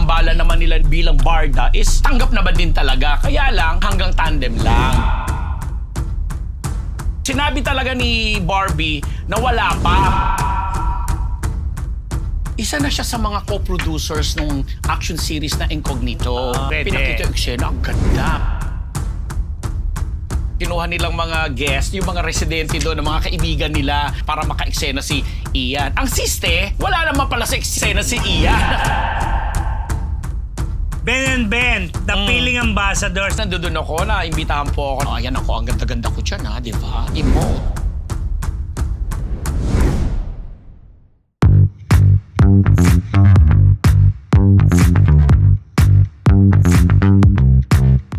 tambalan naman nila bilang barda is tanggap na ba din talaga? Kaya lang, hanggang tandem lang. Sinabi talaga ni Barbie na wala pa. Isa na siya sa mga co-producers ng action series na Incognito. Pinakita yung eksena, ang ganda. Kinuha nilang mga guest, yung mga residente doon, ng mga kaibigan nila para maka-eksena si Ian. Ang siste, wala naman pala sa eksena si Ian. Ben and Ben, the feeling ambassadors. Nandun ako, naimbitahan po ako. Ayan ako, ang ganda-ganda ko dyan ha, di ba? Emote.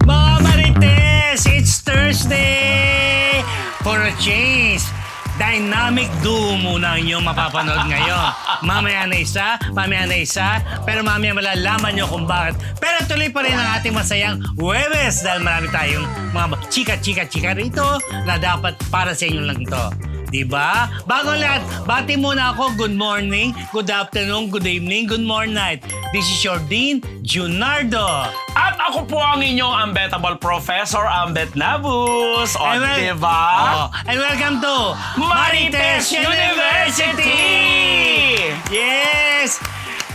Mga Marites, it's Thursday! For a change, dynamic duo muna ang inyong mapapanood ngayon. Mamaya na isa, pero mamaya malalaman nyo kung bakit. Pero tuloy pa rin ang ating masayang Huwebes dahil marami tayong mga chika-chika-chika rito na dapat para sa inyo lang ito. Diba? Bago lahat, bati muna ako. Good morning, good afternoon, good evening, good morning night. This is your Dean, Junardo. At ako po ang inyong unbettable Professor Ambet Nabus. O, diba? And welcome to Marites University! Yes!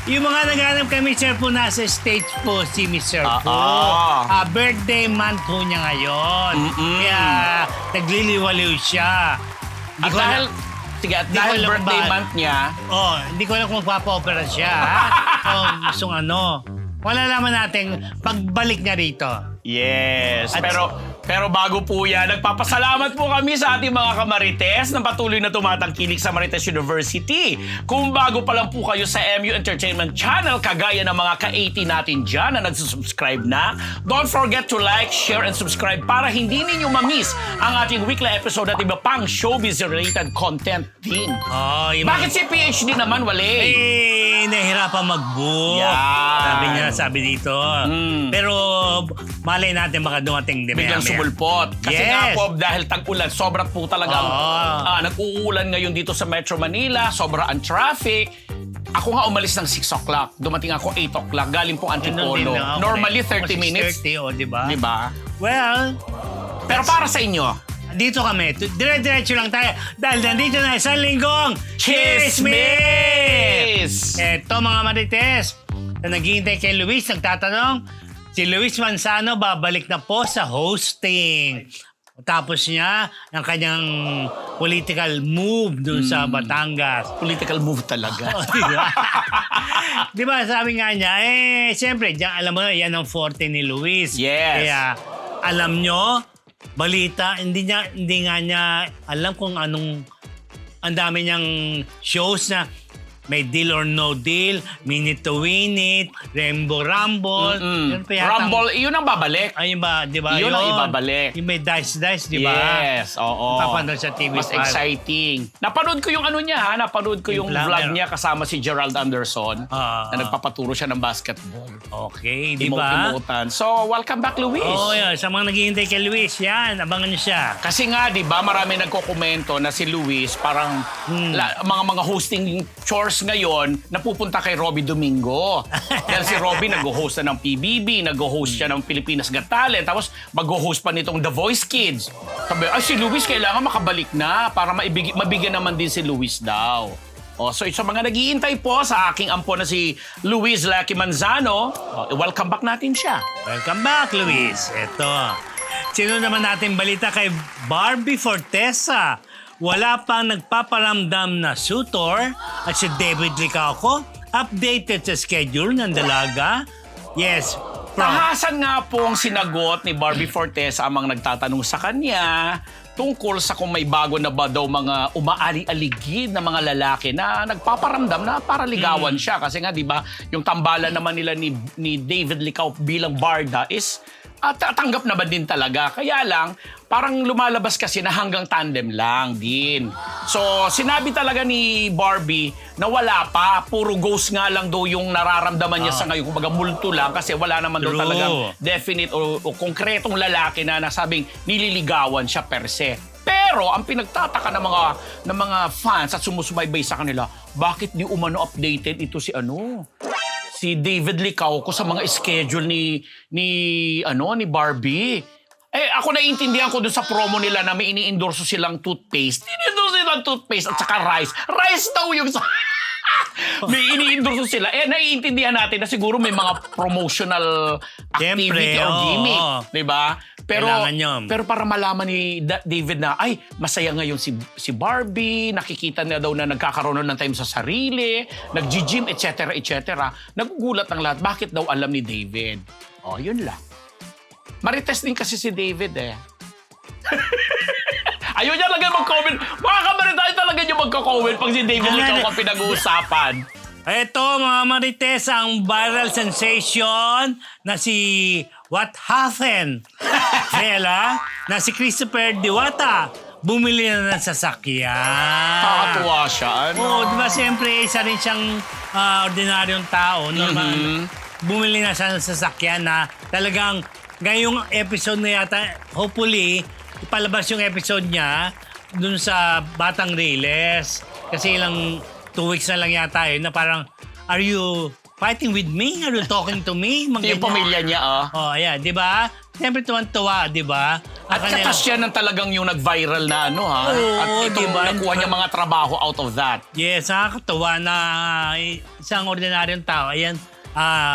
Yung mga naghanap kay Mr. Po, nasa stage po si Mr. Po. Birthday month po niya ngayon. Kaya nagliliwaliw siya. At dahil birthday month niya, hindi ko alam kung magpapa-opera siya. Gustong ano. Malalaman natin pagbalik niya rito. yes. Pero bago po yan, nagpapasalamat po kami sa ating mga kamarites na patuloy na tumatangkilik sa Marites University. Kung bago pa lang po kayo sa MU Entertainment Channel, kagaya ng mga ka-80 natin dyan na nagsusubscribe na, don't forget to like, share, and subscribe para hindi ninyo ma-miss ang ating weekly episode at iba pang showbiz-related content din. Bakit si PhD naman, wale? Nahihirapan mag-book. Sabi dito. Pero malay natin baka dumating din. Biglang sumulpot. Kasi nga po, dahil tag-ulan, sobrang po talagang nag-uulan ngayon dito sa Metro Manila, sobra ang traffic. Ako nga umalis ng 6 o'clock. Dumating ako 8 o'clock. Galing po Antipolo. Normally 30 minutes. 30, diba? Diba? Well, pero para sa inyo, dito kami. Dire-diretso lang tayo. Dahil nandito na isang linggong Chismis! Eto mga Marites, na naghihintay kay Luis, nagtatanong, si Luis Manzano babalik na po sa hosting. Tapos niya, ang kanyang political move dun sa Batangas. Political move talaga. Diba? Diba, sabi nga niya, siyempre, alam mo na, yan ang forte ni Luis. Yes. Kaya, alam nyo, balita, hindi nga niya alam kung anong, ang dami niyang shows na may Deal or No Deal, Minute to Win It, Rainbow Rumble. Yun pa yata. Rumble, yun ang babalik. Ayun ba, di ba? Yun ang ibabalik. Yung may Dice, di ba? Yes, oo. Papanood sa TV5. Mas exciting. Napanood ko yung ano niya, ha? Napanood ko yung vlog niya kasama si Gerald Anderson na nagpapaturo siya ng basketball. Okay, di ba? Emote-emotan. So, welcome back, Luis. Yeah. Sa mga naghihintay kay Luis, yan, abangan niyo siya. Kasi nga, di ba, marami nagkokomento na si Luis parang mga hosting chores ngayon napupunta kay Robby Domingo. Dahil si Robby nag-host na ng PBB, nag-host siya ng Pilipinas Got Talent, tapos mag-host pa nitong The Voice Kids. Sabi, si Luis kailangan makabalik na para mabigyan naman din si Luis daw. So sa mga nag-iintay po sa aking ampo na si Luis Lucky Manzano, welcome back natin siya. Welcome back, Luis. Eto. Sino naman natin balita kay Barbie Fortesa? Wala pang nagpaparamdam na suitor at si David Licauco updated sa schedule ng dalaga. Yes. Tahasan nga pong sinagot ni Barbie Fortesa ang mga nagtatanong sa kanya tungkol sa kung may bago na ba daw mga umaali-aligid na mga lalaki na nagpaparamdam na para ligawan siya. Kasi nga, di ba, yung tambalan naman nila ni David Licauco bilang barda is tanggap na ba din talaga? Kaya lang, parang lumalabas kasi na hanggang tandem lang din. So, sinabi talaga ni Barbie na wala pa. Puro ghost nga lang daw yung nararamdaman niya sa ngayon. Kumbaga, multo lang kasi wala naman daw talagang definite o konkretong lalaki na nasabing nililigawan siya per se. Pero ang pinagtataka ng mga fans at sumusubaybay sa kanila, bakit di umano updated ito si si David Licauco sa mga schedule ni Barbie. Eh, ako naiintindihan ko doon sa promo nila na may ini-endorso silang toothpaste. Ini-endorso silang toothpaste at saka rice. Rice daw yung may ini-endorso sila. Eh, naiintindihan natin na siguro may mga promotional activity Siyempre, or gimmick. oo. Diba? Kailangan yun. Pero para malaman ni David na, ay, masaya ngayon si Barbie, nakikita niya daw na nagkakaroon ng time sa sarili, nag-gym, etc., etc. Nagugulat ang lahat. Bakit daw alam ni David? Oh, yun lang. Marites din kasi si David eh. Ayaw niya talaga mag-comment. Mga kamaritay talaga niya magko-comment pag si David ikaw ang pinag-uusapan. Ito mga Marites, ang viral sensation na si What Happened? Bella, na si Christopher Diwata. Bumili na ng sasakyan. Kakatuwa siya. Ano? Oo, di ba siyempre isa rin siyang ordinaryong tao. Normal, bumili na siya ng sasakyan na talagang ngayong episode na yata, hopefully, ipalabas yung episode niya dun sa Batang Riles. Kasi ilang 2 weeks na lang yata na parang, are you fighting with me? Are you talking to me? Yung pamilya niya, Oh, ayan, di ba? Siyempre tuwan-tuwa, di ba? At katas siya ng talagang yung nag-viral na ha? Oo, At itong diba? nakuha niya mga trabaho out of that. Yes, nakakatuwa na isang ordinaryong tao, ayan,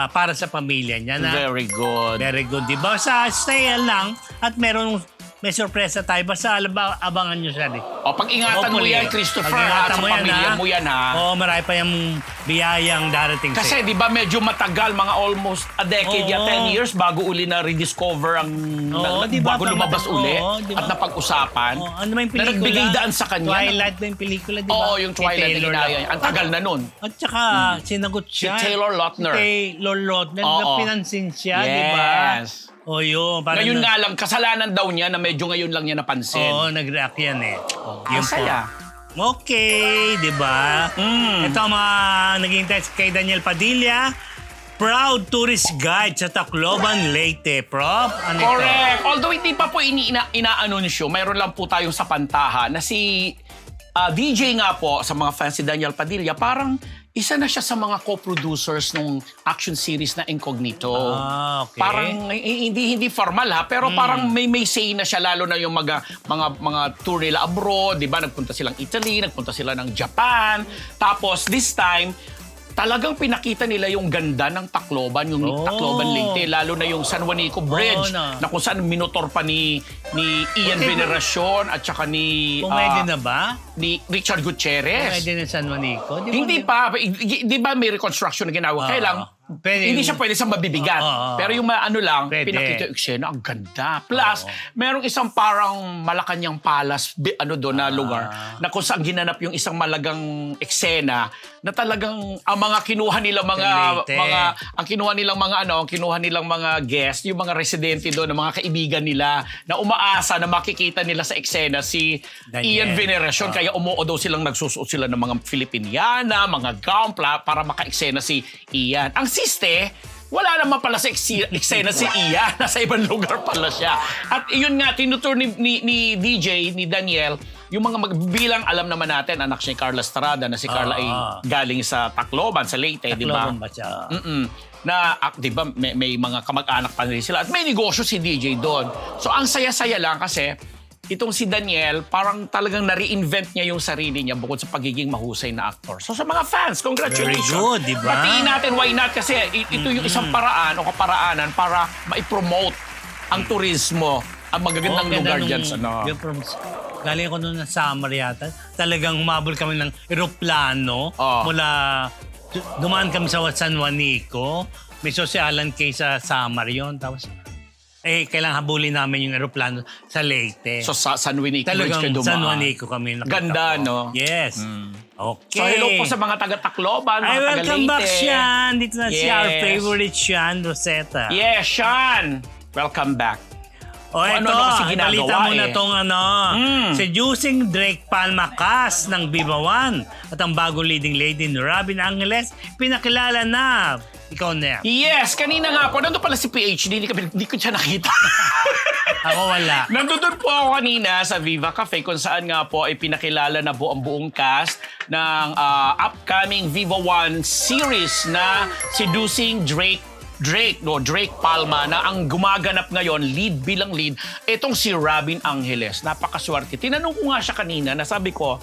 para sa pamilya niya. Na, Very good. very good, di ba? Sa stay lang at may sorpresa tayo. Basta abangan nyo siya. O, pag-ingatan mo yan, Christopher, at sa pamilya mo yan, ha? Oo, marami pa yung biyayang darating Kasi, di ba, medyo matagal, mga almost a decade, Oo. 10 years, bago uli na rediscover ang, Oo, di ba? bago lumabas uli, Oo, di ba? at napag-usapan, Oh, ano ba yung na pelikula? nagbigay daan sa kanya. Twilight ba yung pelikula, di ba? Oo, yung Twilight na Taylor ginaya. Lautner. Ang tagal na nun. At saka, sinagot siya. Si Taylor Lautner. Si Taylor Lautner. Oo. Na pinansin siya, di ba? Yes. O yun. Parang Ngayon nga lang, kasalanan daw niya na medyo ngayon lang niya napansin. Oo, nag-react yan eh. Ang saya. Okay, di ba? Ito ang mga naging test kay Daniel Padilla. Proud tourist guide sa Tacloban, Leyte. Prof, ano ito? Correct. Although hindi pa po ina-anunsyo, mayroon lang po tayong sa pantaha na si DJ nga po sa mga fans si Daniel Padilla, parang isa na siya sa mga co-producers ng action series na Incognito. Ah, okay. Parang hindi formal pero parang may say na siya, lalo na yung mga tour nila abroad, 'di ba? Nagpunta silang Italy, nagpunta sila ng Japan. Tapos this time talagang pinakita nila yung ganda ng Tacloban, yung Tacloban Leyte, lalo na yung San Juanico Bridge, na kung saan minotor pa ni Ian Veneracion at saka ni Pumwede na ba? ni Richard Gutierrez. Pumwede na San Juanico? Hindi pa. Di ba may reconstruction na ginawa? Kaya lang, hindi siya pwede sa mabibigat. Pero yung ano lang, Pwede. pinakita yung eksena, ang ganda. Plus, merong isang parang Malacanang Palace, doon na lugar, na kung saan ginanap yung isang malagang eksena, na talagang ang mga kinuha nilang Leyte. ang kinuha nilang mga guests, yung mga residente doon, mga kaibigan nila, na umaasa na makikita nila sa eksena si Daniel. Ian Veneracion. Kaya umuo daw silang nagsusuot sila ng mga Filipiniana, mga gown para maka-eksena si Ian. Ang siste, wala naman pala sa eksena si Ian. Nasa ibang lugar pala siya. At yun nga, tinutur ni DJ, ni Daniel, yung mga magbilang, alam naman natin, anak siya ni Carla Estrada, na si Carla ay galing sa Tacloban, sa Leyte, di ba? Tacloban ba siya? Na, di ba, may mga kamag-anak pa rin sila. At may negosyo si DJ doon. So, ang saya-saya lang kasi, itong si Daniel, parang talagang na-reinvent niya yung sarili niya bukod sa pagiging mahusay na actor. So sa mga fans, congratulations. Very good, di ba? Batiin natin, why not? Kasi ito yung isang paraan o kaparaanan para ma-promote ang turismo, ang magagandang lugar dyan. Galing ako noon sa summer yata. Talagang humabol kami ng eroplano mula... Dumaan kami sa San Juanico. May sosyalan case sa summer yun. Tapos... kailangan habulin namin yung aeroplano sa Leyte. So sa San Juanico Bridge kayo Talagang dumaan. San Juanico kami nakita. Ganda, no? Yes. Okay. So hello po sa mga taga-Tacloban, mga taga-Leyte. Welcome back, Sean. Dito na si our favorite Sean Rosetta. Yes, Sean. Welcome back. O ito, kasi ginagawa balita mo na tong seducing Drake Palmacas ng Viva One at ang bagong leading lady ni Robin Angeles, pinakilala na Ikaw na yan. Yes, kanina nga po, nandun pala si PhD, hindi ko siya nakita. Ako wala. Nandun po ako kanina sa Viva Cafe kung saan nga po ay pinakilala na po ang buong cast ng upcoming Viva One series na Seducing Drake Palma na ang gumaganap ngayon, bilang lead, itong si Robin Angeles. Napakaswerte. Tinanong ko nga siya kanina, nasabi ko,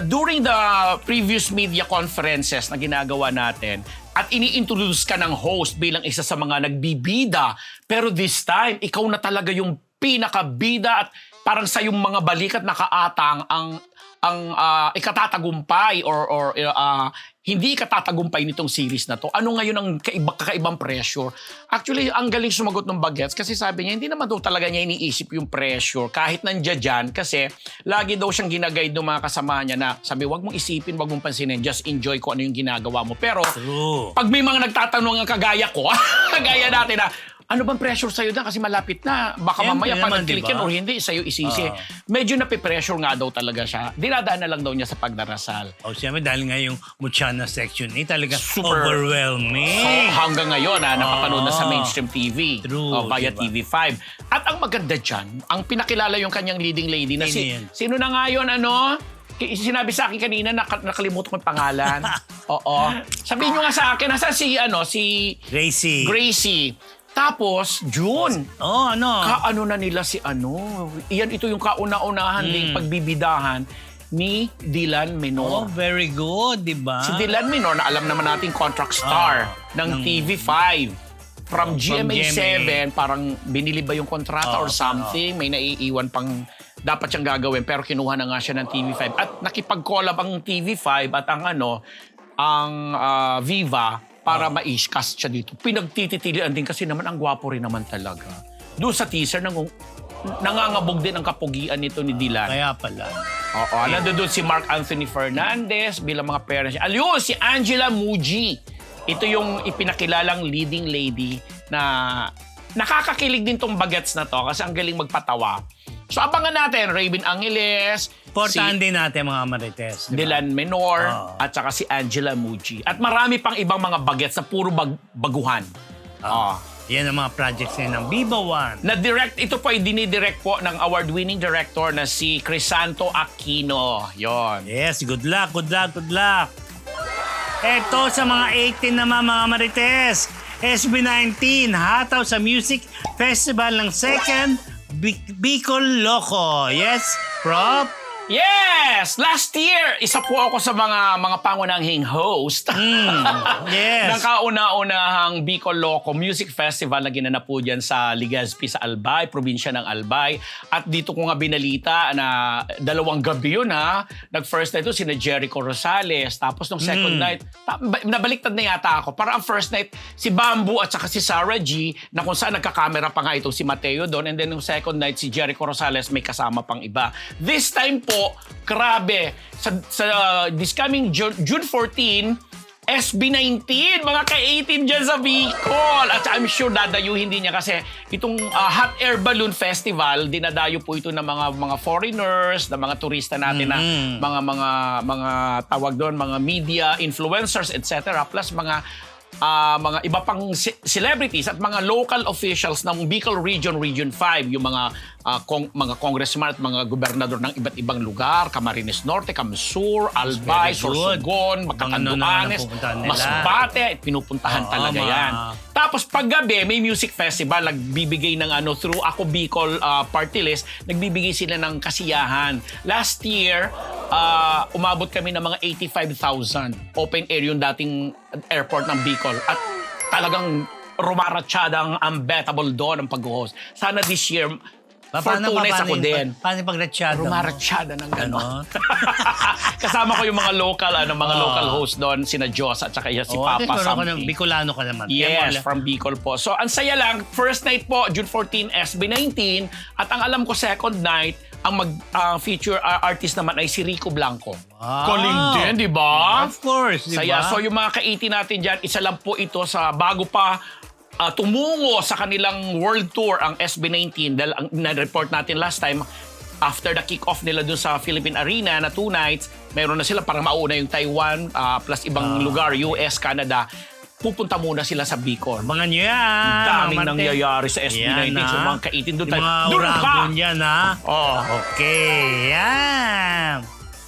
during the previous media conferences na ginagawa natin, at ini-introduce ka ng host bilang isa sa mga nagbibida, pero this time, ikaw na talaga yung pinakabida at parang sa yung mga balikat nakaatang ang ikatatagumpay or hindi ikatatagumpay nitong series na to. Ano ngayon ang kakaibang pressure? Actually, ang galing sumagot ng Bagets kasi sabi niya, hindi naman daw talaga niya iniisip yung pressure kahit nandiyan dyan kasi lagi daw siyang ginaguide ng mga kasama niya na sabi, wag mong isipin, wag mong pansinin, just enjoy kung ano yung ginagawa mo. Pero True. pag may mga nagtatanong ang kagaya ko, kagaya natin na, ano bang pressure sa'yo na? Kasi malapit na. Baka Siyempre mamaya pag naman, nag-click yan diba? or hindi, sa'yo isisi. Medyo napipressure nga daw talaga siya. Dinadaan na lang daw niya sa pagdarasal. O siyempre dahil nga yung Muchana section talaga Super. overwhelming. So hanggang ngayon, napapanood na sa mainstream TV. True, Via diba? TV5. At ang maganda dyan, ang pinakilala yung kanyang leading lady na Sino yan? sino na nga yun, sinabi sa akin kanina, nakalimutan ko yung pangalan. Oo. Sabihin nyo nga sa akin, nasa si Gracie. Tapos, June. Kaano na nila si ito yung kauna-unahan ding pagbibidahan ni Dylan Menor. Oh, very good, di ba? Si Dylan Menor, na alam naman natin contract star ng TV5. From GMA7, parang binili ba yung kontrata or something, may naiiwan pang dapat siyang gagawin pero kinuha na nga siya ng TV5. At nakipag-collab ang TV5 at ang Viva para ma-cast siya dito. Pinagtititilian din kasi naman ang gwapo rin naman talaga. Doon sa teaser, nangangabog din ang kapugian nito ni Dylan. Kaya pala. Oo, nandun si Mark Anthony Fernandez bilang mga parents. Ayun, si Angela Muji. Ito yung ipinakilalang leading lady na nakakakilig din tong Bagets na to kasi ang galing magpatawa. So abangan natin, Robin Angeles, Portahan din natin mga Marites. Diba? Dylan Menor, at saka si Angela Muji. At marami pang ibang mga Bagets na puro baguhan. Yan ang mga projects niya ng Viva One. Ito po ay dinidirect po ng award-winning director na si Crisanto Aquino. Yon. Yes, good luck. Eto sa mga 18 naman mga Marites. SB19, hataw sa Music Festival ng 2nd Bicol Loco. Yes, Prop? Yes! Last year, isa po ako sa mga pangunahing host Yes. ng kauna-unahang Bicol Loco Music Festival na ginanap po dyan sa Legazpi sa Albay, probinsya ng Albay. At dito ko nga binalita na 2 gabi yun Nag-first night doon sina Jericho Rosales. Tapos nung second night, nabaliktad na yata ako. Para ang first night, si Bamboo at saka si Sarah G, na kung saan nagkakamera pa nga itong si Mateo doon. And then nung second night, si Jericho Rosales may kasama pang iba. This time po, grabe. Sa this coming June 14, SB19, mga ka-18 dyan sa Bicol. At I'm sure dadayuhin din niya kasi itong Hot Air Balloon Festival, dinadayo po ito ng mga foreigners, ng mga turista natin na mga tawag doon, mga media influencers, etc. Plus mga iba pang celebrities at mga local officials ng Bicol Region 5, yung mga congressman at mga gobernador ng iba't ibang lugar, Camarines Norte, Camsur, Albay, Sorsogon, Catanduanes, Masbate, pinupuntahan talaga yan. Tapos paggabi, may music festival, nagbibigay ng through Ako Bicol Party List, nagbibigay sila ng kasiyahan. Last year, umabot kami ng mga 85,000 open air yung dating airport ng Bicol. At talagang rumaratsyada ang unbettable doon ang pag-host. Sana this year, Fortunes ako din. Paano pag-ratsyada mo? Rumaratsyada ng gano'n. Kasama ko yung mga local host doon, sina Diyos at saka si Papa Sampi. Bicolano ka naman. Yes, from Bicol po. So, ang saya lang, first night po, June 14, SB19. At ang alam ko, second night, ang feature artist naman ay si Rico Blanco. Wow. Calling din, di ba? Of course, di ba? Saya. So, yung mga ka-18 natin dyan, isa lang po ito sa bago pa tumungo sa kanilang world tour ang SB19 dahil ang na-report natin last time after the kick-off nila dun sa Philippine Arena na 2 nights, meron na sila para mauna yung Taiwan plus ibang lugar, US, Canada. pupunta muna sila sa Bicol. Abangan nyo yan. Daming mga Marte. nangyayari sa SB19. Yan, So ha? mga kaitin doon Yung tayo. mga Doon ka! uragon yan, ha? Oh. Okay, yan.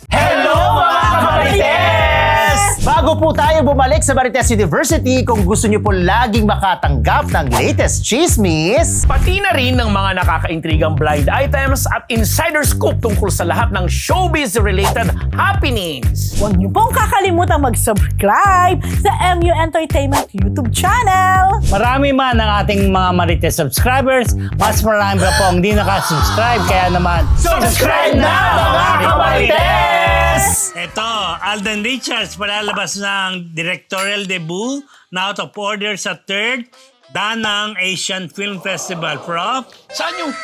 Hello mga Kamarites! Bago po tayo bumalik sa Marites University, kung gusto niyo po laging makatanggap ng latest chismis, Pati na rin ng mga nakakaintrigang blind items at insider scoop tungkol sa lahat ng showbiz-related happenings. Huwag niyo pong kakalimutan mag-subscribe sa MU Entertainment YouTube channel. Marami man ang ating mga Marites subscribers, mas marami pa po ang di nakasubscribe. Kaya naman, subscribe na mga Kamarites! Ito, Alden Richards palalabas ng directorial debut na Out of Order sa 3rd Danang Asian Film Festival. Prof, Saan yung...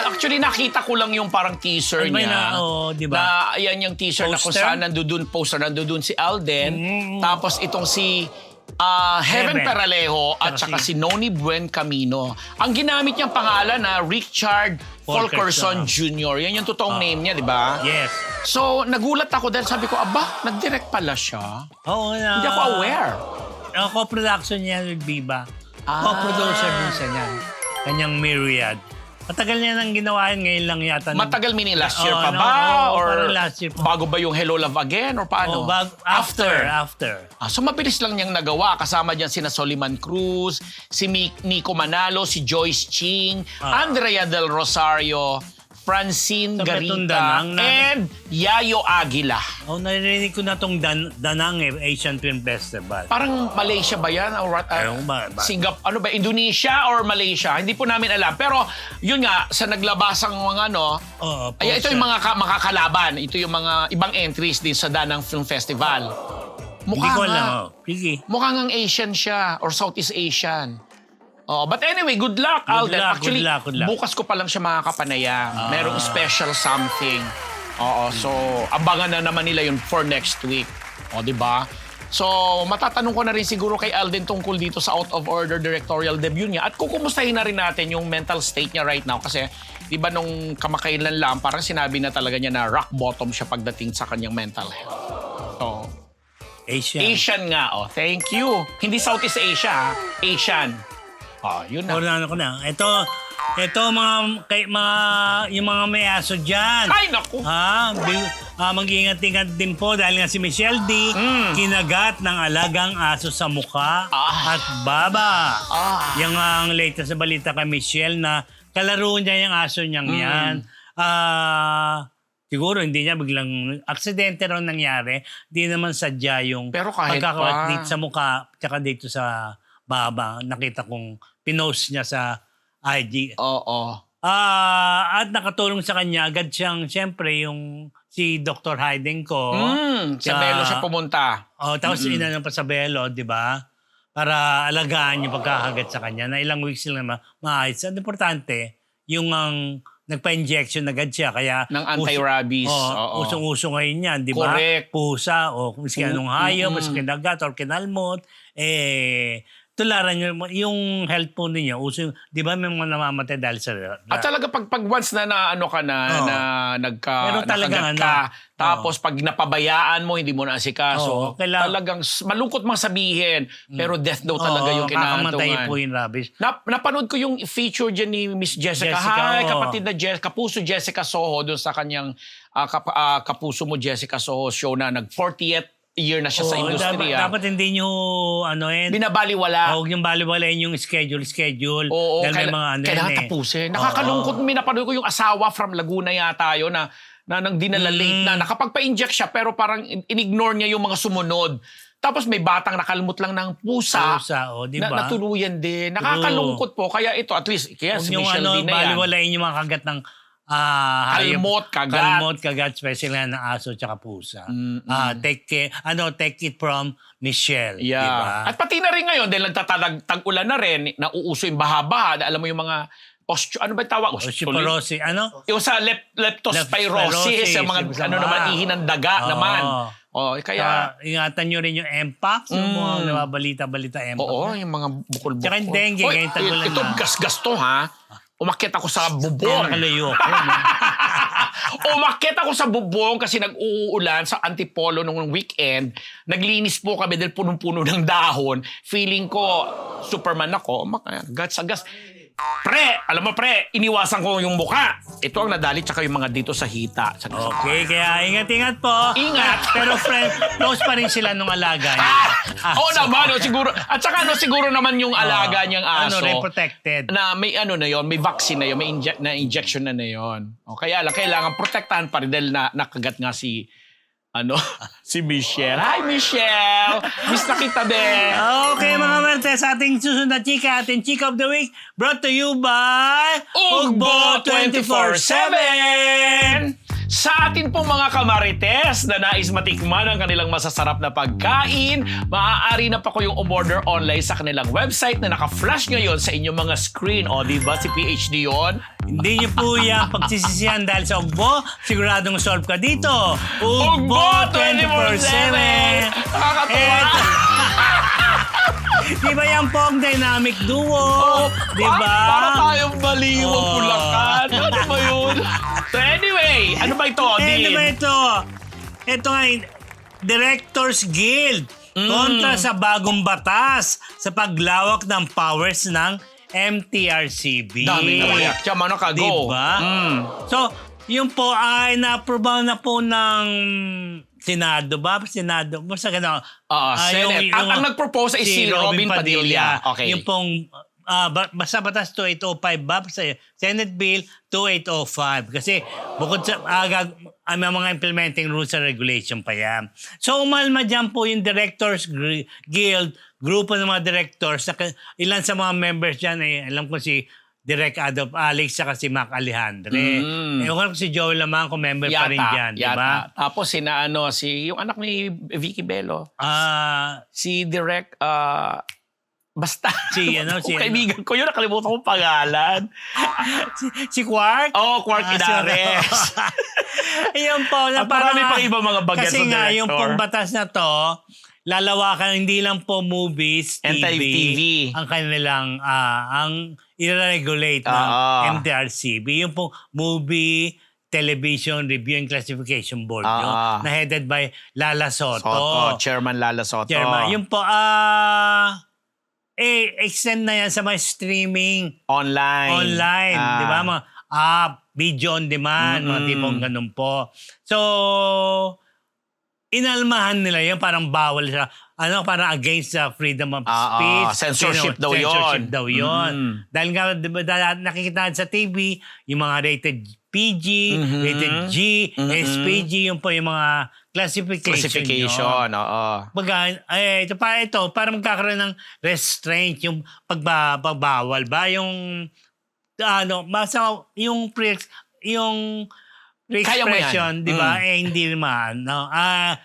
Actually, nakita ko lang yung parang teaser Ano ba niya. na- oo, di ba? Na ayan yung teaser na kung Poster? saan nandun si Alden. Tapos itong si Heaven Heaven. Peralejo at Saka saka si Noni Buen Camino. Ang ginamit niyang pangalan na Richard Fulkerson Jr. Yan yung totoong name niya, di ba? yes. So, nagulat ako dahil sabi ko, aba, nag-direct pala siya. Oo na. Hindi ako aware. Ang co-production niya with Viva. Ah. Co-producer din siya niyan. Kanyang Myriad. Matagal niya nang ginawa yun, ngayon lang yata. Matagal meaning last year Oo, pa no, ba? oo, Or parang last year pa. bago ba yung Hello Love Again? Or paano? Oh, after. So mabilis lang niyang nagawa. Kasama diyan sina Soliman Cruz, si Nico Manalo, si Joyce Ching, Andrea Del Rosario, Francine Sa Betong Garita, Danang and Yayo Aguila. Oh, narinig ko na tong Danang Asian Film Festival. Parang Malaysia ba yan? Or, Ewan ba? Singapore, ano ba? Indonesia or Malaysia? Hindi po namin alam. Pero yun nga, sa naglabasang mga Oo, ito yung mga makakalaban. Ito yung mga ibang entries din sa Danang Film Festival. Hindi ko alam. nga. Sige. Mukhang ang Asian siya or Southeast Asian. Oh, but anyway, good luck, Alden. luck, Actually, good luck. bukas ko pa lang siya makakapanayam. Merong special something. Oo, so abangan na naman nila yun for next week. O, di ba? So, matatanong ko na rin siguro kay Alden tungkol dito sa Out of Order directorial debut niya at kukumustahin na rin natin yung mental state niya right now kasi di ba nung kamakailan lang parang sinabi na talaga niya na rock bottom siya pagdating sa kanyang mental health. So, Asian nga, oh. Thank you. Hindi Southeast Asia, ha? Asian. Oh, yun na. Ano ko na. Ito yung mga may aso dyan. Ay, naku. Mag-iingat-ingat din po dahil nga si Michelle D. Kinagat ng alagang aso sa mukha at baba. Yan ang latest na balita kay Michelle na kalaro niya yung aso niyang yan. Siguro hindi niya biglang aksidente raw nangyari. Hindi naman sadya yung Pero kahit pagkakawat pa. dito sa mukha tsaka dito sa baba. Nakita kong pinost niya sa IG. Oo. At nakatulong sa kanya agad siyang, siyempre, yung si Dr. Hayden ko. Sa Belo siya pumunta. Tapos inanong pa sa Belo, di ba? Para alagaan yung pagkakagat sa kanya na ilang weeks lang naman maayos. Ang importante, yung ang nagpa-injection agad siya. Kaya Ng anti-rabies. Oo. usong-uso ngayon yan, di ba? Correct. Pusa o kung anong hayop, mas kinagat or kinalmot, tularan nyo, yung health po ninyo, uso, di ba may mga namamatay dahil sa... At talaga pag once na ano ka na, na Pero talagang nakagat ka, tapos pag napabayaan mo, hindi mo na asikaso, talagang malungkot mang sabihin, pero death daw talaga yung kakamatay kinahantungan. po yung rabies. Napanood ko yung feature dyan ni Miss Jessica. Hi, kapatid na Kapuso Jessica Soho, doon sa kanyang Kapuso mo Jessica Soho show na nag-40th year na siya sa industriya. Dapat hindi nyo, binabaliwala. Huwag yung baliwalain yung schedule. Oo, dahil may mga kailangan tapusin. Nakakalungkot, minapanood ko yung asawa from Laguna yata yun na nang dinala late na. Nakapagpa-inject siya pero parang inignore niya yung mga sumunod. Tapos may batang nakalmot lang ng pusa. di ba? Natuluyan din. Nakakalungkot po. Kaya ito, at least, kaya si Michelle din na yan. baliwalain yung mga kagat ng Kalmot, kagat, especially na ng aso tsaka pusa. Take it from Michelle. Yeah. Diba? At pati na rin ngayon, dahil nagtatag-ulan na rin, nauuso yung baha-baha. Alam mo yung mga ano ba tawag? Osteoporosis. Yung sa leptospirosis, yung mga ihi ng daga naman. Kaya ingatan nyo rin yung MPAX, yung mga nababalita-balita MPAX. Oo, yung mga bukol-bukol. Tsaka yung dengue, ngayon tagulan ito, na. gas-gas to, ha? Umakyat ako sa bubong. Nakalayo ako. Umakyat ako sa bubong kasi nag-uulan sa Antipolo nung weekend. Naglinis po kami dahil punong-puno ng dahon. Feeling ko, Superman ako. Gas sa gas. Pre, alam mo pre, iniwasan ko yung mukha. Ito ang nadali tsaka yung mga dito sa hita. Okay, kaya ingat-ingat po. Ingat. Pero friend, close pa rin sila nung alaga niya. Oo naman, siguro. At saka siguro naman yung alaga niyang aso. Protected. Na may na yon, may vaccine na yon, may injection na yon. O kaya lang kailangan protektahan pa rin dahil nakagat nga si si Michelle. Hi Michelle. Miss na kita din. Okay mga Marites, ating susunod na chika, ating Chika of the Week, brought to you by Ugbo 24/7. Sa atin pong mga kamarites na nais matikman ang kanilang masasarap na pagkain, maaari na pa kayong umorder online sa kanilang website na naka-flash ngayon sa inyong mga screen. O, di ba si PhD yon? Hindi niyo po yan pagsisisihan dahil sa Ugbo, siguradong solve ka dito. Ugbo 24/7. Nakakatuwa. Di ba yan po ang dynamic duo? Di ba? Para tayong baliwang Oh. Bulacan. Ano ba yun? So anyway, ano ba ito, Ano Dean? ba ito? Ito nga, Directors Guild. Kontra sa bagong batas sa paglawak ng powers ng MTRCB. Dami na kaya. Tiyama na ka, go. Diba? So, yun po ay na-approve na po ng Senado ba? Senado. Basta gano'n. Senate. Ang nag-propose ay si Robin Padilla. Okay. Yung pong basta batas 2805 ba? Sa Senate Bill 2805. Kasi bukod sa may mga implementing rules and regulation pa yan. So umalma dyan po yung Directors Guild, grupo ng mga directors. Ilan sa mga members dyan, alam ko si Direk Adolf Alex saka si Mac Alejandre. Ewan ko si Joel Lamang kung member pa rin dyan, di ba? Tapos yung anak ni Vicky Bello. Si Direk, basta. Si kaibigan ko yun, nakalimutan ko pangalan. si Quark? Quark Inares. Ayun po. At marami pang iba mga bagay sa Kasi nga, director. yung pong batas na to, lalawakan hindi lang po movies, TV, ang kanilang, ang i-regulate ng MTRCB. Yung pong movie, television review and classification board yun, na headed by Lala Soto. Chairman Lala Soto. Yung po, extend na yan sa mga streaming online. di ba? Mga app, video on demand, mga tipong ganun po. So, inalmahan nila yun, parang bawal siya. Parang against the freedom of speech. Censorship daw yun. Censorship daw yun. Dahil nga, diba, nakikita sa TV, yung mga rated PG, rated G, SPG, yung po yung mga classification. Ito para magkakaroon ng restraint, yung pagbabawal ba, yung yung expression, di ba? Hindi naman.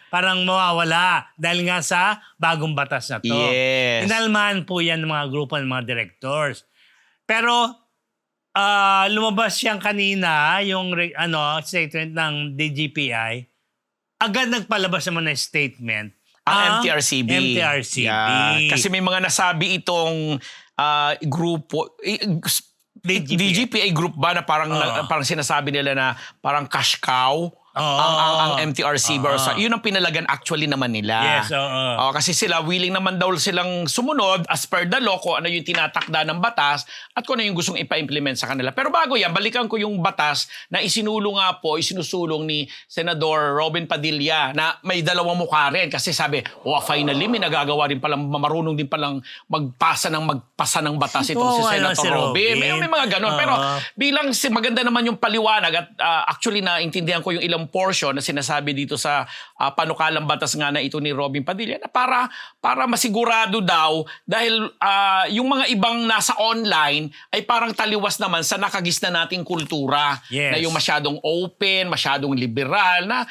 Parang mawawala dahil nga sa bagong batas na to. Yes. Inalmahan po yan ng mga grupo ng mga directors. Pero, lumabas siyang kanina, yung statement ng DGPI, agad nagpalabas naman ng statement. Ang MTRCB. MTRCB. Yeah. Kasi may mga nasabi itong grupo, DGPA group ba na parang sinasabi nila na parang cash cow ang MTRCB. Yun ang pinalagan actually naman nila. Yes, kasi sila willing naman daw silang sumunod as per the law kung ano yung tinatakda ng batas at kung ano yung gustong ipa-implement sa kanila. Pero bago yan, balikan ko yung batas na isinusulong ni Senador Robin Padilla na may dalawang mukha rin kasi sabi, finally may nagagawa rin palang, marunong din palang magpasa ng batas itong si Senator Robin. May mga ganon. Pero bilang maganda naman yung paliwanag at actually naintindihan ko yung ilang portion na sinasabi dito sa panukalang batas nga na ito ni Robin Padilla na para masigurado daw dahil yung mga ibang nasa online ay parang taliwas naman sa nakagisna nating kultura na yung masyadong open, masyadong liberal na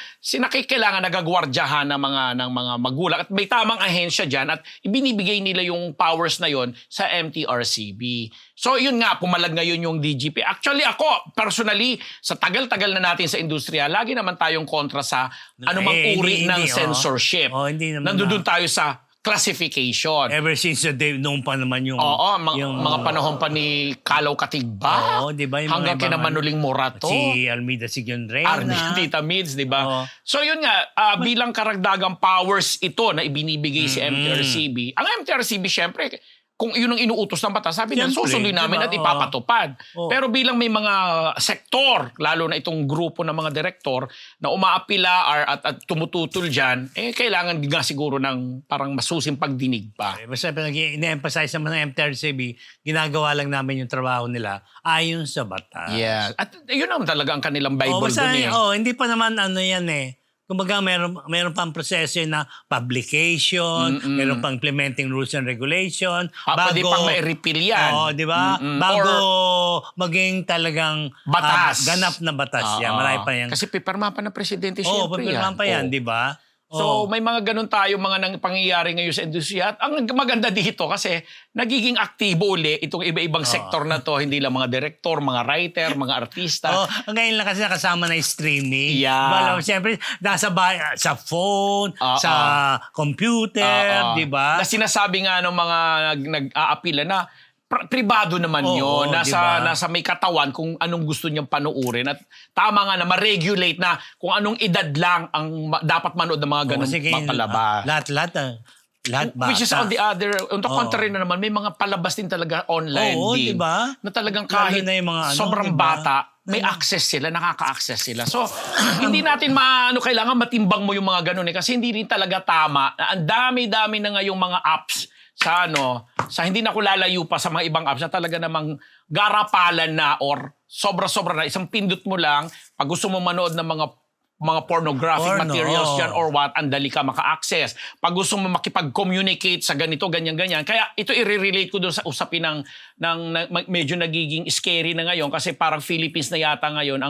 kailangan nagagwardyahan ng mga magulang at may tamang ahensya dyan at ibinibigay nila yung powers na yon sa MTRCB. So yun nga, pumalag ngayon yung DGP. Actually ako, personally, sa tagal-tagal na natin sa industriya, lagi naman tayong kontra sa anumang uri ng censorship. Hindi naman Nandun tayo sa classification. Ever since the day, noon pa naman yung... Oo, mga panahon pa ni Kalaw Katigba. Oo, di ba? Yung Hanggang mga kina ibang- Manuling Morato. Si Almeida Sigon Reyna. Tita Mids, di ba? Oo. So yun nga, bilang karagdagang powers ito na ibinibigay si MTRCB. Ang MTRCB, syempre, kung yun ang inuutos ng batas, sabi nila, Siyempre, susunduin namin diba? at ipapatupad. Oo. Pero bilang may mga sektor, lalo na itong grupo ng mga direktor, na umaapila at tumututol dyan, kailangan nga siguro ng parang masusing pagdinig pa. Basta ine-emphasize naman ng MTRCB, ginagawa lang namin yung trabaho nila ayon sa batas. Yeah. At yun naman talaga ang kanilang Bible basta, dun eh. hindi pa naman ano yan eh. Kumbaga, meron pang proseso na publication, meron pang implementing rules and regulation. Pwede pang ma-repeal yan. Oo, di ba? Bago maging talagang Batas. ganap na batas yan. Marami pa yan. Kasi pipirma pa ng presidente Oo, siyempre papirmahan pa yan, Oo. di ba? So may mga ganun tayo mga pangyayari ngayon sa industriya. At ang maganda dito kasi nagiging aktibo uli itong iba-ibang sektor na to. Hindi lang mga direktor, mga writer, mga artista. Ngayon lang kasi nakasama na yung streaming. Yeah. Diba? Siyempre, nasa sa phone, sa computer, di ba? Na sinasabi nga ng mga nag-aapila na pribado naman Oo, yun. Nasa may katawan kung anong gusto niyang panuurin. At tama nga na ma-regulate na kung anong edad lang ang dapat manood ng mga ganun palabas. Lahat bata. Which is on the other, on the contrary na naman, may mga palabas din talaga online Oo, din. diba? Na talagang kahit Lalo na yung mga sobrang diba? bata, may access sila, nakaka-access sila. So, hindi natin kailangan matimbang mo yung mga ganun eh. Kasi hindi rin talaga tama. Ang dami-dami na ngayong mga apps sa hindi na ko lalayo pa sa mga ibang apps na talaga namang garapalan na or sobra-sobra na. Isang pindot mo lang, pag gusto mo manood ng mga pornographic materials yan or what, andali ka maka-access. Pag gusto mo makipag-communicate sa ganito, ganyan-ganyan. Kaya ito i-relate ko doon sa usapin ng medyo nagiging scary na ngayon kasi parang Philippines na yata ngayon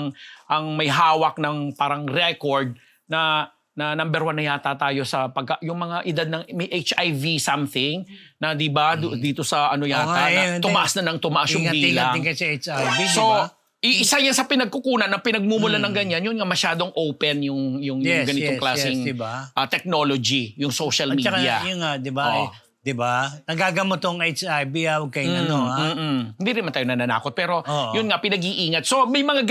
ang may hawak ng parang record na number 1 na yata tayo sa yung mga edad ng may HIV something na 'di ba dito sa yata na tumaas na ng tumaas yung bilang. Ingat din kasi HIV, So, di ba? isa yan sa pinagkukunan ng pinagmumulan ng ganyan, yun nga masyadong open yung ganitong klaseng diba? Technology, yung social At saka media. yun nga, di ba? Di ba? Nagagamot tong HIV, huwag kayong Hindi rin man tayo nananakot pero Oo. yun nga pinag-iingat. So may mga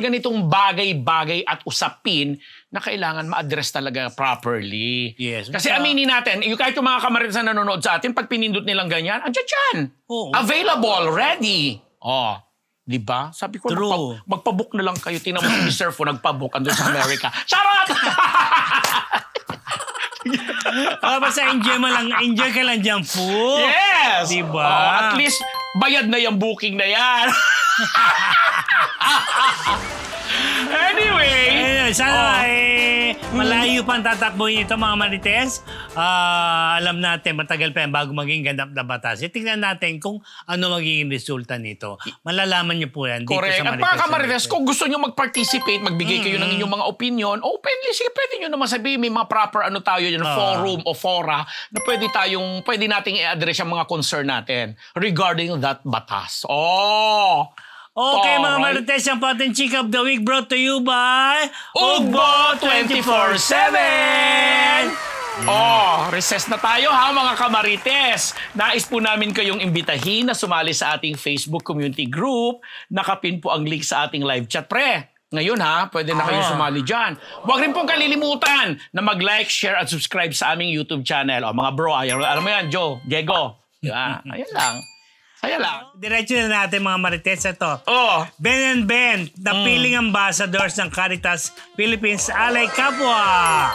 ganitong bagay-bagay at usapin na kailangan ma-address talaga properly. Yes. Kasi aminin natin, kahit yung mga kamarites na nanonood sa atin, pag pinindot nilang ganyan, andyan dyan. Oo. Available, ready. Di ba? Sabi ko, True. magpabook na lang kayo. Tingnan mo si Mr. Fo, nagpabook andun sa America. Charot! Basta enjoy ka lang dyan, po. Yes! Diba? At least, bayad na yung booking na yan. Anyway. Sana malayo pa ang tatakbuhin ito, mga Marites. Alam natin, matagal pa yan bago maging ganap na batas. Tingnan natin kung ano magiging resulta nito. Malalaman niyo po yan dito Correct. sa At Marites. mga kamarites, kung gusto nyo mag-participate, magbigay kayo ng inyong mga opinion, openly, sige, pwede nyo naman sabihin, may mga proper tayo dyan, forum o fora, na pwede nating i-address yung mga concern natin regarding that batas. Okay, mga Alright. Marites, ang Patin Chick of the Week brought to you by Ugbo 24/7! Recess na tayo ha mga kamarites. Nais po namin kayong imbitahin na sumali sa ating Facebook community group. Nakapin po ang link sa ating live chat. Pre, ngayon ha, pwede na kayong sumali dyan. Huwag rin pong kalilimutan na mag-like, share at subscribe sa aming YouTube channel. Mga bro, alam mo yan, Joe, Diego. Ayun lang. Saya lang. Diretso na natin, mga Marites. Ito. Ben and Ben, the feeling ambassadors ng Caritas Philippines Alay Kapwa.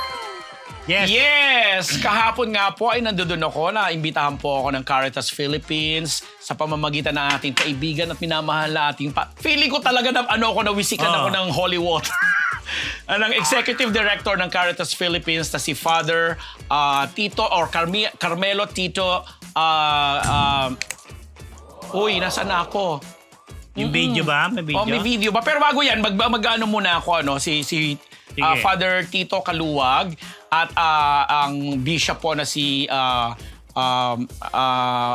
Yes. Kahapon nga po ay nandoon ako na imbitahan po ako ng Caritas Philippines sa pamamagitan ng ating kaibigan at minamahal na ating feeling ko talaga na nawisikan ako ng holy water. Ang executive director ng Caritas Philippines na si Father Tito or Carmelo Tito nasaan na ako? Yung video ba? May video? May video ba? Pero bago yan, mag-ano muna ako, si Father Tito Kaluwag at ang bishop po na si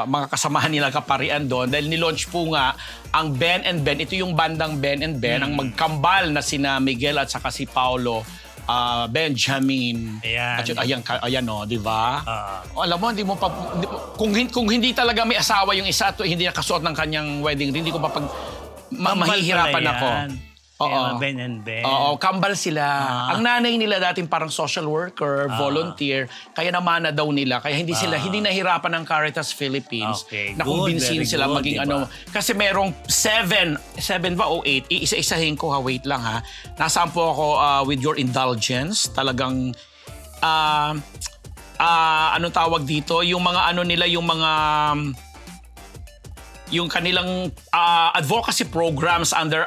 mga kasamahan nila kaparian doon dahil nilaunch po nga ang Ben and Ben. Ito yung bandang Ben and Ben, ang magkambal na sina Miguel at saka si Paulo Benjamin. Ayan. At ayan o, di ba? Alam mo, kung hindi talaga may asawa yung isa at hindi nakasuot ng kanyang wedding ring, hindi ko mahihirapan ako. Oo. Ben and Ben. Oo, kambal sila. Ang nanay nila dating parang social worker, volunteer, kaya namana daw nila. Kaya hindi nahirapan ng Caritas Philippines Okay, na good, kumbinsin very sila good, maging diba? Kasi merong 7 ba o 8? Iisa-isahin ko ha, wait lang ha. Nasaan po ako with your indulgence. Talagang, anong tawag dito? Yung mga nila, yung kanilang advocacy programs under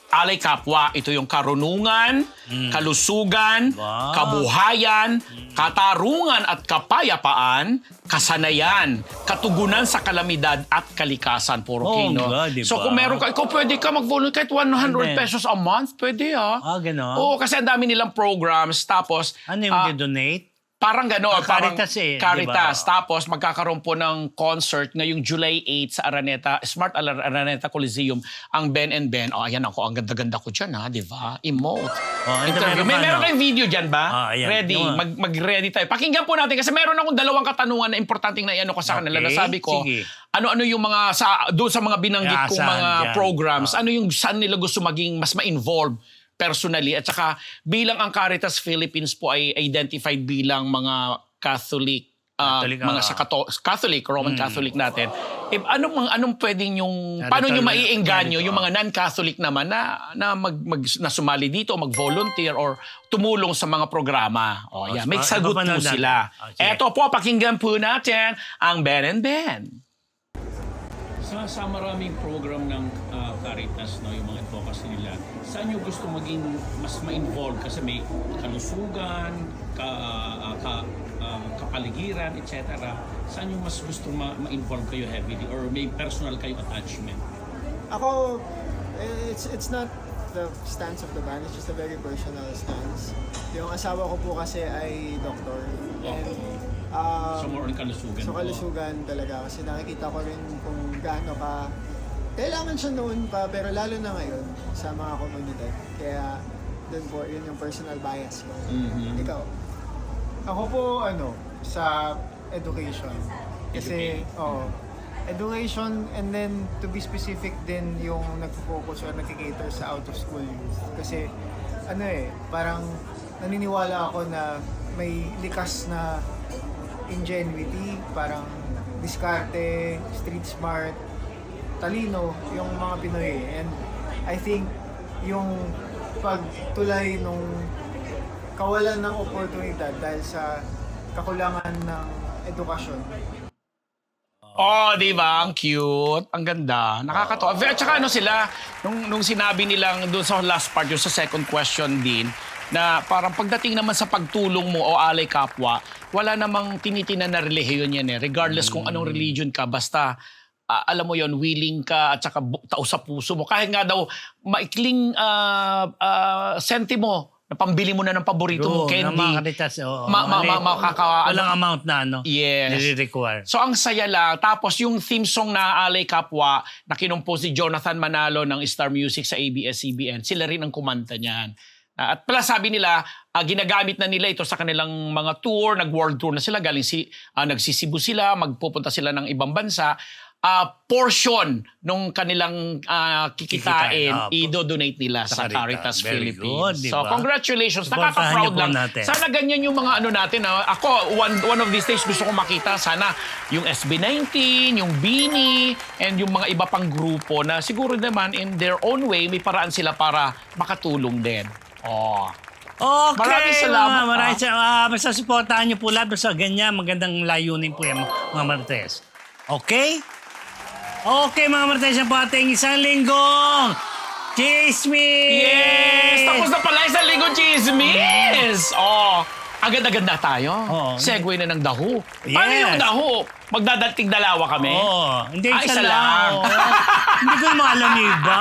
Alay Kapwa. Ito yung karunungan, kalusugan, Wow. kabuhayan, katarungan at kapayapaan, kasanayan, katugunan sa kalamidad at kalikasan. Puro kino. God, diba? So kung meron ka, ikaw pwede ka mag-volunteer kahit 100 pesos a month. Pwede Ganon. Oo, kasi ang dami nilang programs. Tapos, Ano yung donate? parang gano'n. Caritas Caritas. diba? Tapos magkakaroon po ng concert ngayong July 8 sa Smart Araneta Coliseum, ang Ben and Ben. Ayan ako, ang ganda-ganda ko dyan di ba? Emote. Interview. Meron kayong video dyan ba? Ayan. Ready. Yung- Mag-ready tayo. Pakinggan po natin kasi meron akong 2 katanungan na importanteng na ko sa kanila. Okay, Nasabi ko, sige. ano yung mga, doon sa mga binanggit kong Saan mga dyan? programs, ano yung saan nila gusto maging mas ma-involve personally. At saka bilang ang Caritas Philippines po ay identified bilang mga Catholic, mga sa Catholic, Roman Catholic natin. Anong pwedeng paano nyo maiengganyo yung mga non-Catholic naman na sumali dito, mag-volunteer or tumulong sa mga programa. May sagot po sila. Eto po, pakinggan po natin ang Ben and Ben. Sa maraming program ng Caritas, yung mga advocacy nila, saan nyo gusto maging mas ma-involve? Kasi may kalusugan, kapaligiran, etc. Saan nyo mas gusto ma-involve kayo heavily? Or may personal kayo attachment? Ako, it's not the stance of the band, it's just a very personal stance. Yung asawa ko po kasi ay doktor. And, So more on kalusugan so po. kalusugan talaga kasi nakikita ko rin kung gaano ka kailangan siya noon pa, pero lalo na ngayon sa mga komunidad. Kaya dun po, yun yung personal bias ko. Ikaw? Ako po, sa education. Kasi, education and then to be specific din yung nag-focus or nag-cater sa out-of-school youth. Kasi, parang naniniwala ako na may likas na ingenuity, parang diskarte, street smart, talino yung mga Pinoy. And I think yung pagtulay nung kawalan ng oportunidad dahil sa kakulangan ng edukasyon. Di ba? Ang cute. Ang ganda. Nakakatawa. At saka sila, nung sinabi nilang doon sa last part, yung sa second question din, na parang pagdating naman sa pagtulong mo o alay kapwa, wala namang tinitinan na relihiyon yan Regardless kung anong religion ka, basta alam mo yon, willing ka at saka tao sa puso mo. Kahit nga daw maikling senti mo, na pambili mo na ng paborito mong candy. Mga Caritas, walang amount na Yes. nire-require. So ang saya lang. Tapos yung theme song na Alay Kapwa na kinumpos si Jonathan Manalo ng Star Music sa ABS-CBN, sila rin ang kumanta niyan. At pala sabi nila, ginagamit na nila ito sa kanilang mga tour, nag-world tour na sila, nagsisibu sila, magpupunta sila ng ibang bansa. Portion nung kanilang kikitain, i-donate nila sa Caritas Very Philippines. good, diba? So congratulations, Supportahan nakaka-proud niyo po lang. natin. Sana ganyan yung mga natin. Ako, one of these days gusto ko makita sana yung SB19, yung BINI, and yung mga iba pang grupo na siguro naman in their own way, may paraan sila para makatulong din. Okay, Maraming salamat, Maraming salamat. Basta supportahan niyo po lahat. Basta ganyan, magandang layunin po yan, mga Marites. Okay? Okay, mga Marites, yan po ating isang linggong Chismis! Yes! Tapos na pala isang linggo chismis! Agad-agad na tayo. Segue na ng daho. Paano Yes. yung daho? Magdadating dalawa kami? Hindi, isa isa lang. lang. Hindi ko alam yung iba.